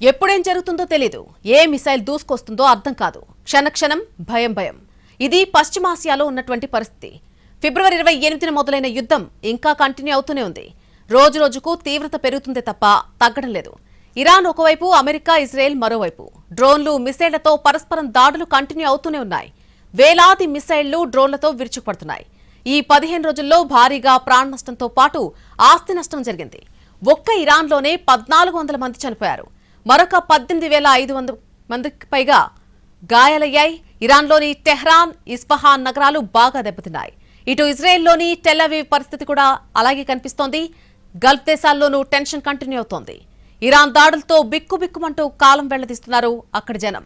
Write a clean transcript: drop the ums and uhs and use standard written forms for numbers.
ఎప్పుడేం జరుగుతుందో తెలీదు. ఏ మిసైల్ దూసుకొస్తుందో అర్థం కాదు. క్షణక్షణం భయం భయం. ఇది పశ్చిమాసియాలో ఉన్నటువంటి పరిస్థితి. ఫిబ్రవరి 28న మొదలైన యుద్ధం ఇంకా కంటిన్యూ అవుతూనే ఉంది. రోజు రోజుకు తీవ్రత పెరుగుతుందే తప్ప తగ్గడం లేదు. ఇరాన్ ఒకవైపు, అమెరికా, ఇజ్రాయెల్ మరోవైపు. డ్రోన్లు, మిసైళ్లతో పరస్పరం దాడులు కంటిన్యూ అవుతూనే ఉన్నాయి. వేలాది మిసైళ్లు, డ్రోన్లతో విరుచుకుపడుతున్నాయి. ఈ 15 రోజుల్లో భారీగా ప్రాణ నష్టంతో పాటు ఆస్తి నష్టం జరిగింది. ఒక్క ఇరాన్లోనే 1400 మంది చనిపోయారు. మరొక 18,500 మందికి పైగా గాయాలయ్యాయి. ఇరాన్లోని టెహ్రాన్, ఇస్ఫహాన్ నగరాలు బాగా దెబ్బతిన్నాయి. ఇటు ఇజ్రాయెల్లోని టెల్ అవీవ్ పరిస్థితి కూడా అలాగే కనిపిస్తోంది. గల్ఫ్ దేశాల్లోనూ టెన్షన్ కంటిన్యూ అవుతోంది. ఇరాన్ దాడులతో బిక్కుబిక్కుమంటూ కాలం వెళ్లదీస్తున్నారు అక్కడి జనం.